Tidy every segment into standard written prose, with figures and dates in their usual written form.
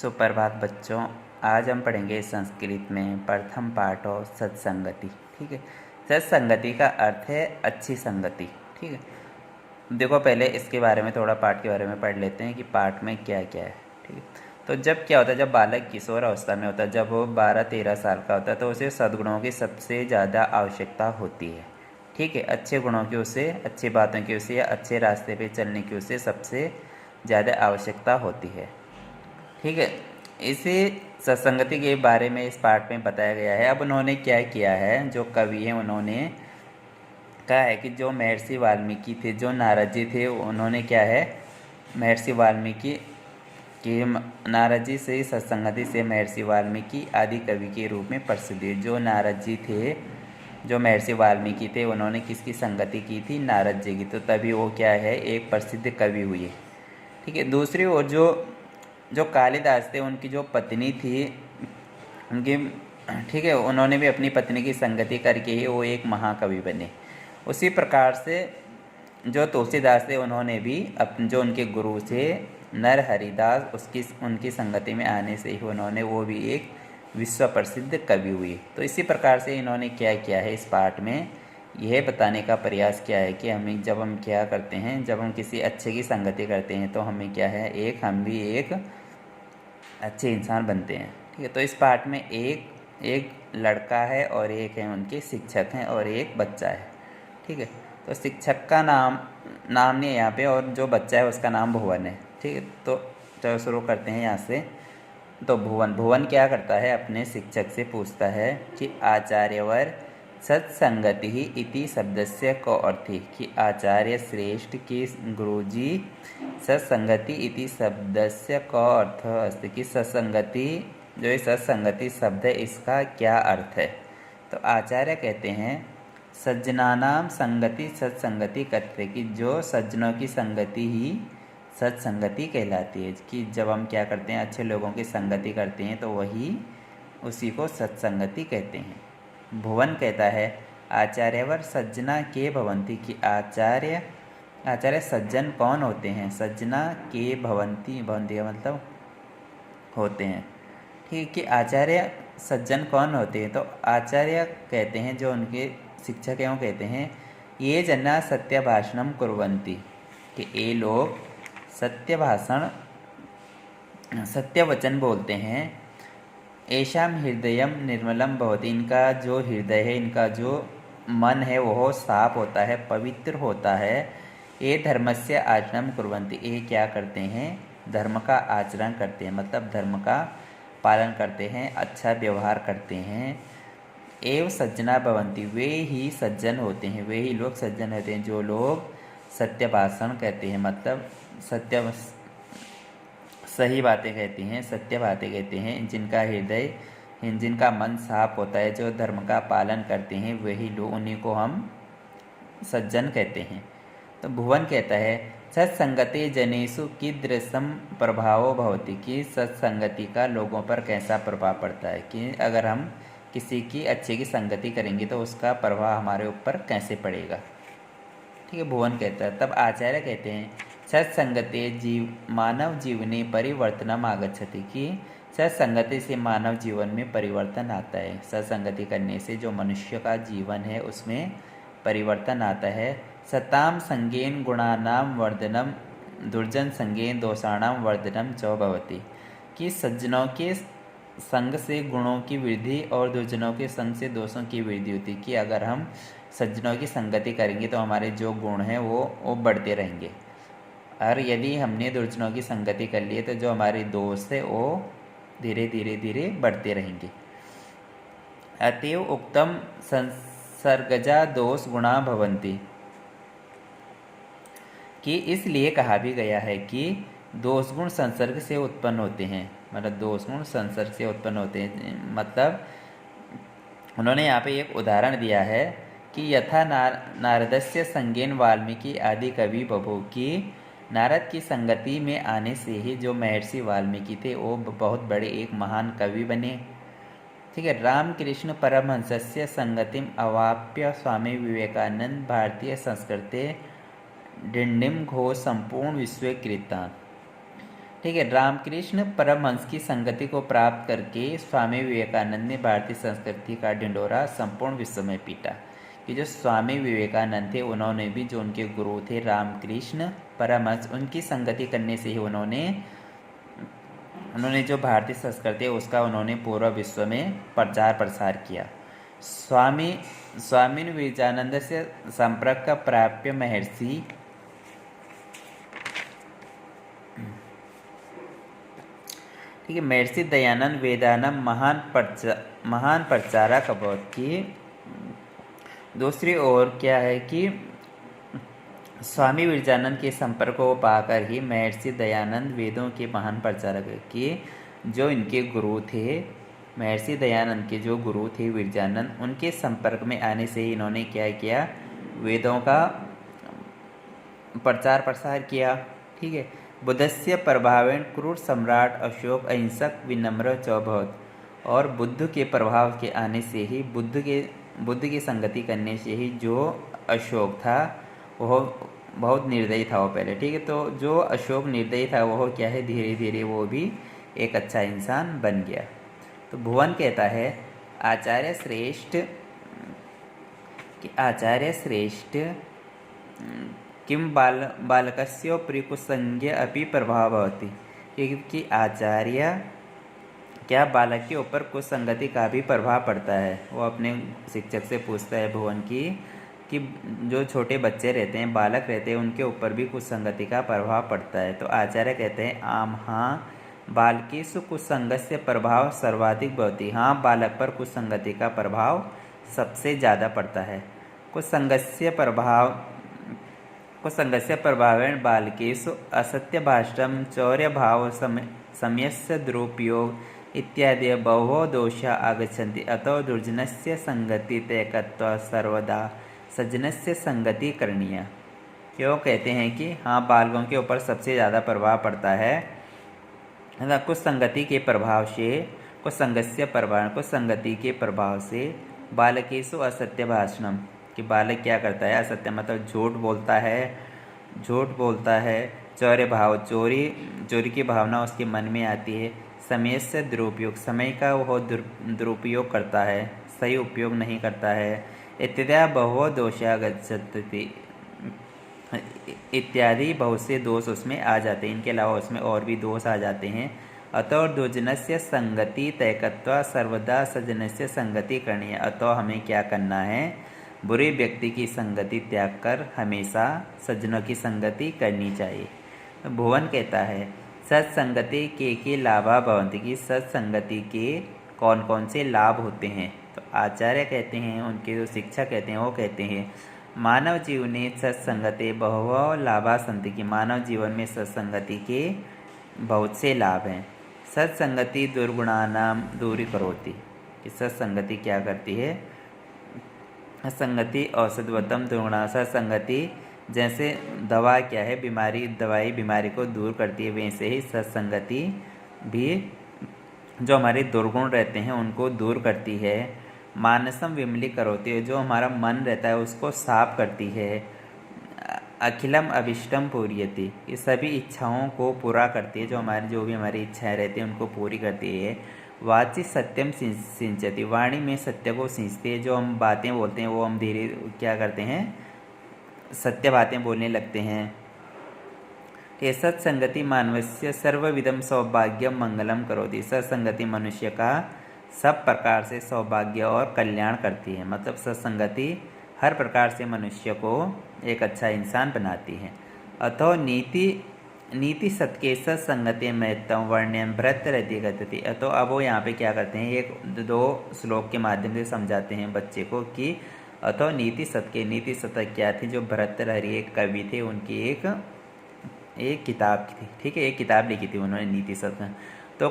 सुप्रभात बच्चों। आज हम पढ़ेंगे संस्कृत में प्रथम पाठ और सत्संगति। ठीक है, सत्संगति का अर्थ है अच्छी संगति। ठीक है, देखो पहले इसके बारे में थोड़ा पाठ के बारे में पढ़ लेते हैं कि पाठ में क्या क्या है। ठीक है, तो जब क्या होता है, जब बालक किशोर अवस्था में होता है, जब वो 12-13 साल का होता है, तो उसे सद्गुणों की सबसे ज़्यादा आवश्यकता होती है। ठीक है, अच्छे गुणों की उसे, अच्छी बातों की उसे या अच्छे रास्ते पे चलने की उसे सबसे ज़्यादा आवश्यकता होती है। ठीक है, इसी सत्संगति के बारे में इस पाठ में बताया गया है। अब उन्होंने क्या किया है, जो कवि हैं उन्होंने कहा है कि जो महर्षि वाल्मीकि थे, जो नारद जी थे, उन्होंने क्या है, महर्षि वाल्मीकि कि नारद जी से सत्संगति से महर्षि वाल्मीकि आदि कवि के रूप में प्रसिद्ध है। जो नारद जी थे, जो महर्षि वाल्मीकि थे, उन्होंने किसकी संगति की थी, नारद जी की, तो तभी वो क्या है, एक प्रसिद्ध कवि हुए। ठीक है, दूसरी ओर जो जो कालिदास थे, उनकी जो पत्नी थी उनकी, ठीक है, उन्होंने भी अपनी पत्नी की संगति करके ही वो एक महाकवि बने। उसी प्रकार से जो तुलसीदास थे, उन्होंने भी जो उनके गुरु थे नर हरिदास, उनकी संगति में आने से ही उन्होंने वो भी एक विश्व प्रसिद्ध कवि हुए। तो इसी प्रकार से इन्होंने क्या किया है, इस पाठ में यह बताने का प्रयास किया है कि हमें जब हम क्या करते हैं, जब हम किसी अच्छे की संगति करते हैं तो हमें क्या है, हम भी एक अच्छे इंसान बनते हैं। ठीक है, तो इस पाठ में एक लड़का है और एक है उनके शिक्षक हैं और एक बच्चा है। ठीक है, तो शिक्षक का नाम नहीं है यहाँ पे, और जो बच्चा है उसका नाम भुवन है। ठीक है, तो चलो शुरू करते हैं यहाँ से। तो भुवन क्या करता है, अपने शिक्षक से पूछता है कि आचार्यवर सत्संगति ही इति शब्दस्य को अर्थी, कि आचार्य श्रेष्ठ की गुरुजी सत्संगति इति शब्दस्य को अर्थ अस्ति, कि सत्संगति, जो ये सत्संगति शब्द है, इसका क्या अर्थ है। तो आचार्य कहते हैं सज्जनानाम संगति सत्संगति करते, कि जो सज्जनों की संगति ही सत्संगति कहलाती है, कि जब हम क्या करते हैं, अच्छे लोगों की संगति करते हैं तो वही उसी को सत्संगति कहते हैं। भुवन कहता है आचार्यवर सज्जना के भवंती, कि आचार्य सज्जन कौन होते हैं, सज्जना के भवंती का मतलब होते हैं। ठीक है, कि आचार्य सज्जन कौन होते हैं, तो आचार्य कहते हैं, जो उनके शिक्षक हैं वो कहते हैं ये जना सत्य भाषणम कुर्वन्ति, कि ये लोग सत्य भाषण, सत्य वचन बोलते हैं। ऐशाम हृदयम निर्मलम भवति, इनका जो हृदय है, इनका जो मन है वो साफ होता है, पवित्र होता है। ये धर्मस्य आचरणम कुर्वन्ति, ये क्या करते हैं, धर्म का आचरण करते हैं, मतलब धर्म का पालन करते हैं, अच्छा व्यवहार करते हैं। एवं सज्जना भवन्ति, वे ही सज्जन होते हैं, वे ही लोग सज्जन होते हैं जो लोग सत्य भाषण कहते हैं, मतलब सही बातें कहती हैं, सत्य बातें कहते हैं, जिनका हृदय, जिनका मन साफ होता है, जो धर्म का पालन करते हैं, वही लोग, उन्हीं को हम सज्जन कहते हैं। तो भुवन कहता है सत्संगति जनेषु कीदृशम प्रभावो भवति, कि सत्संगति का लोगों पर कैसा प्रभाव पड़ता है, कि अगर हम किसी की अच्छे की संगति करेंगे तो उसका प्रभाव हमारे ऊपर कैसे पड़ेगा। ठीक है, भुवन कहता है। तब आचार्य कहते हैं सत्संगते मानव जीवने परिवर्तनम आगच्छति, कि सत्संगति से मानव जीवन में परिवर्तन आता है, सत्संगति करने से जो मनुष्य का जीवन है उसमें परिवर्तन आता है। सताम संगेन गुणानाम वर्धनम दुर्जन संगेन दोषाणाम वर्धनम च भवति, कि सज्जनों के संग से गुणों की वृद्धि और दुर्जनों के संग से दोषों की वृद्धि होती, कि अगर हम सज्जनों की संगति करेंगे तो हमारे जो गुण हैं वो बढ़ते रहेंगे, और यदि हमने दुर्जनों की संगति कर ली तो जो हमारे दोष है वो धीरे धीरे बढ़ते रहेंगे। अतएव उक्तम संसर्गजा दोष गुणा भवन्ति, कि इसलिए कहा भी गया है कि दोष गुण संसर्ग से उत्पन्न होते हैं, मतलब दोष गुण संसर्ग से उत्पन्न होते हैं। मतलब उन्होंने यहाँ पे एक उदाहरण दिया है कि यथा नारदस्य संगेन वाल्मीकि आदि कवि बभू, की नारद की संगति में आने से ही जो महर्षि वाल्मीकि थे वो बहुत बड़े एक महान कवि बने। ठीक है, रामकृष्ण परमहंसस्य संगतिम अवाप्य स्वामी विवेकानंद भारतीय संस्कृते डिंडिम घोष संपूर्ण विश्व कृतान, ठीक है। रामकृष्ण परमहंस की संगति को प्राप्त करके स्वामी विवेकानंद ने भारतीय संस्कृति का ढिंढोरा संपूर्ण विश्व में पीटा। कि जो स्वामी विवेकानंद थे उन्होंने भी, जो उनके गुरु थे रामकृष्ण परमहंस, उनकी संगति करने से ही उन्होंने जो भारतीय संस्कृति है उसका उन्होंने पूरा विश्व में प्रचार प्रसार किया। स्वामी विवेकानंद से संपर्क का प्राप्य महर्षि ठीक है, महर्षि दयानंद वेदानंद महान प्रचारक अभवत। की दूसरी ओर क्या है कि स्वामी विवेकानंद के संपर्क को पाकर ही महर्षि दयानंद वेदों के महान प्रचारक की, जो इनके गुरु थे, महर्षि दयानंद के जो गुरु थे विवेकानंद, उनके संपर्क में आने से ही इन्होंने क्या किया, वेदों का प्रचार प्रसार किया। ठीक है। बुद्धस्य प्रभावेण क्रूर सम्राट अशोक अहिंसक विनम्र चौभवत। और बुद्ध के प्रभाव के आने से ही, बुद्ध की संगति करने से ही जो अशोक था वह बहुत निर्दयी था वो पहले। ठीक है। तो जो अशोक निर्दयी था वह क्या है, धीरे धीरे वो भी एक अच्छा इंसान बन गया। तो भुवन कहता है आचार्य श्रेष्ठ किम बालकस्योपरि कुसंज्ञ अपि प्रभाव भवति। क्योंकि आचार्य क्या बालक के ऊपर कुसंगति का भी प्रभाव पड़ता है। वो अपने शिक्षक से पूछता है भुवन कि जो छोटे बच्चे रहते हैं, बालक रहते हैं, उनके ऊपर भी कुसंगति का प्रभाव पड़ता है। तो आचार्य कहते हैं आम हाँ बालकेषु कुसंगस्य प्रभाव सर्वाधिक भवति। हाँ, बालक पर कुसंगति का प्रभाव सबसे ज़्यादा पड़ता है। कुसंगस्य प्रभावेण बालकेषु असत्य भाषणं चौर्य भाव समयस्य दुरुपयोग इत्यादि बहवो दोषा आगच्छन्ति। अतो दुर्जनस्य संगति तैकत्वा सर्वदा सज्जनस्य संगति करणीया। क्यों कहते हैं कि हाँ, बालकों के ऊपर सबसे ज़्यादा प्रभाव पड़ता है कुसंगति के प्रभाव से बालकेषु असत्य भाषणम। कि बालक क्या करता है, असत्य मतलब झूठ बोलता है। चोरी की भावना उसके मन में आती है। समय से दुरुपयोग, समय का वह दुरुपयोग करता है, सही उपयोग नहीं करता है। इत्यादि बहु दोषा गच्छति, इत्यादि बहुत से दोष उसमें आ जाते हैं। इनके अलावा उसमें और भी दोष आ जाते हैं। अतो दुर्जनस्य संगति तैकत्वा सर्वदा सज्जनस्य संगति करनी है। अतो हमें क्या करना है, बुरे व्यक्ति की संगति त्याग कर हमेशा सज्जनों की संगति करनी चाहिए। तो भुवन कहता है सत्संगति के लाभा भवन्ति। की सत्संगति के कौन कौन से लाभ होते हैं। तो आचार्य कहते हैं, उनके जो शिक्षक कहते हैं वो कहते हैं मानव जीवने सत्संगते बहवो लाभा सन्ति। की मानव जीवन में सत्संगति के बहुत से लाभ हैं। सत्संगति दुर्गुणानाम दूरी करोति। कि सत्संगति क्या करती है, संगति औषधवतम दुर्गुणा। सत्संगति जैसे दवा क्या है, दवाई बीमारी को दूर करती है, वैसे ही सत्संगति भी जो हमारे दुर्गुण रहते हैं उनको दूर करती है। मानसम विमली करोती है, जो हमारा मन रहता है उसको साफ करती है। अखिलम अभिष्टम पूर्यति, ये सभी इच्छाओं को पूरा करती है। जो भी हमारी इच्छाएं रहती हैं उनको पूरी करती है। वाची सत्यम सिंचती, वाणी में सत्य को सिंचती है। जो हम बातें बोलते हैं वो हम धीरे क्या करते हैं, सत्य बातें बोलने लगते हैं। ये सत्संगति मानवस्य सर्वविधम सौभाग्यम मंगलम करोति। सत्संगति मनुष्य का सब प्रकार से सौभाग्य और कल्याण करती है। मतलब सत्संगति हर प्रकार से मनुष्य को एक अच्छा इंसान बनाती है। अतो नीति सत्य सत्संगति महत्तम वर्ण्यम भ्रतरति गति। तो अब वो यहाँ पे क्या करते हैं, एक दो श्लोक के माध्यम से समझाते हैं बच्चे को कि अतो नीति सत्य क्या थी। जो भर्तृहरि एक कवि थे, उनकी एक किताब थी। ठीक है, एक किताब लिखी थी उन्होंने नीति सत्य। तो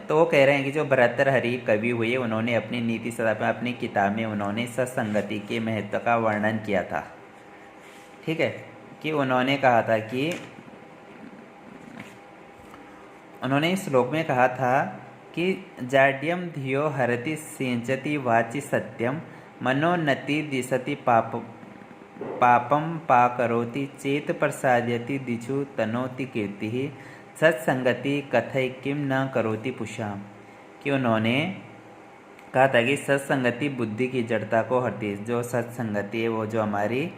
वो कह रहे हैं कि जो भर्तृहरि कवि हुए उन्होंने अपनी नीति सत्य में अपनी किताब में उन्होंने सत्संगति के महत्व का वर्णन किया था। ठीक है, कि उन्होंने कहा था कि उन्होंने इस श्लोक में कहा था कि जाड्यम धियो हरति सिंचति वाचि सत्यम मनोन्नति दिशति पापम पाकरोति चेत प्रसाद्यति दिशु तनोति कीर्ति सत्संगति कथय किम न करोति पुषाम, कि उन्होंने कहा था कि सत्संगति बुद्धि की जड़ता को हरती है। जो सत्संगति है वो जो हमारी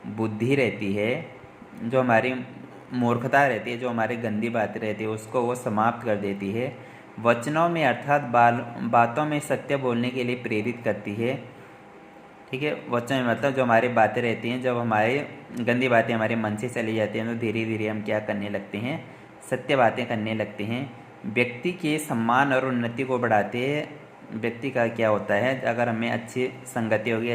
बुद्धि रहती है, जो हमारी मूर्खता रहती है, जो हमारी गंदी बातें रहती है, उसको वो समाप्त कर देती है। वचनों में अर्थात बातों में सत्य बोलने के लिए प्रेरित करती है। ठीक है, वचन में मतलब जो हमारी बातें रहती हैं, जब हमारी गंदी बातें हमारे मन से चली जाती हैं तो धीरे धीरे हम क्या करने लगते हैं, सत्य बातें करने लगते हैं। व्यक्ति के सम्मान और उन्नति को बढ़ाते हैं। व्यक्ति का क्या होता है, अगर हमें अच्छी संगति होगी,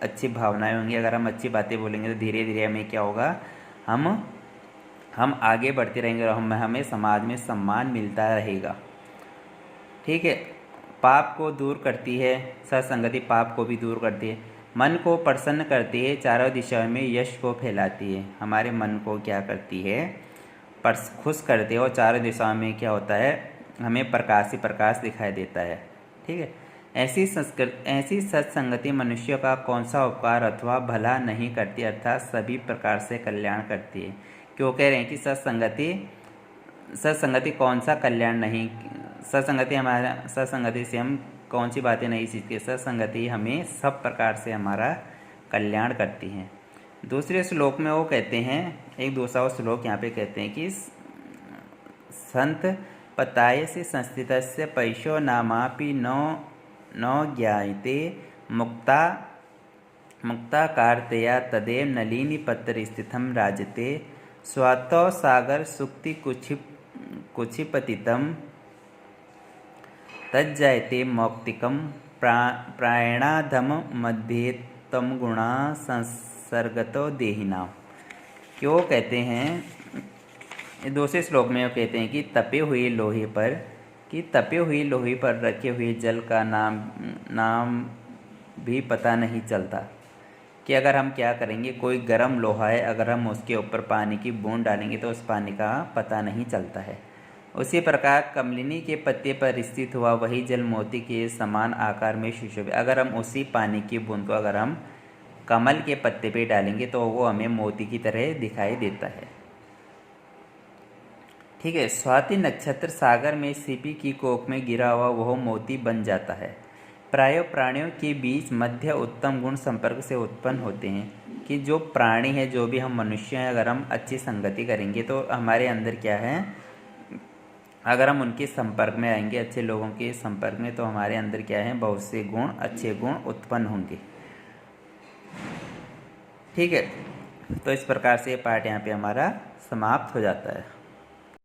अच्छी भावनाएं होंगी, अगर हम अच्छी बातें बोलेंगे तो धीरे धीरे हमें क्या होगा, हम आगे बढ़ते रहेंगे और हमें समाज में सम्मान मिलता रहेगा। ठीक है, पाप को दूर करती है, सत्संगति पाप को भी दूर करती है। मन को प्रसन्न करती है, चारों दिशाओं में यश को फैलाती है। हमारे मन को क्या करती है, खुश करती है, और चारों दिशाओं में क्या होता है, हमें प्रकाश ही प्रकाश दिखाई देता है। ठीक है, ऐसी सत्संगति मनुष्य का कौन सा उपकार अथवा भला नहीं करती, अर्थात सभी प्रकार से कल्याण करती है। क्यों कह रहे हैं कि सत्संगति कौन सा कल्याण नहीं, सत्संगति से हम कौन सी बातें नहीं सीखते, सत्संगति हमें सब प्रकार से हमारा कल्याण करती है। दूसरे श्लोक में वो कहते हैं, एक दूसरा श्लोक यहाँ पे कहते हैं कि संत पताय से संस्थित से पैशो नामापि न ज्ञायते मुक्ता कारतया तदेव नलिनी पत्र स्थितम राजते स्वातो सागर सुक्ति कुक्षिपतितम तज्जायते मौक्तिकम प्रायणाधम मध्ये तम गुणा संसर्गतो देहिना। क्यों कहते हैं, दूसरे श्लोक में वो कहते हैं कि तपे हुए लोहे पर रखे हुए जल का नाम भी पता नहीं चलता, कि अगर हम क्या करेंगे, कोई गर्म लोहा है, अगर हम उसके ऊपर पानी की बूंद डालेंगे तो उस पानी का पता नहीं चलता है। उसी प्रकार कमलिनी के पत्ते पर स्थित हुआ वही जल मोती के समान आकार में सुशोभित, अगर हम उसी पानी की बूंद को अगर हम कमल के पत्ते पे डालेंगे तो वो हमें मोती की तरह दिखाई देता है। ठीक है, स्वाति नक्षत्र सागर में सीपी की कोख में गिरा हुआ वह मोती बन जाता है। प्राय प्राणियों के बीच मध्य उत्तम गुण संपर्क से उत्पन्न होते हैं, कि जो प्राणी है, जो भी हम मनुष्य हैं, अगर हम अच्छी संगति करेंगे तो हमारे अंदर क्या है, अगर हम उनके संपर्क में आएंगे, अच्छे लोगों के संपर्क में, तो हमारे अंदर क्या है, बहुत से गुण, अच्छे गुण उत्पन्न होंगे। ठीक है, तो इस प्रकार से पाठ यहाँ पे हमारा समाप्त हो जाता है।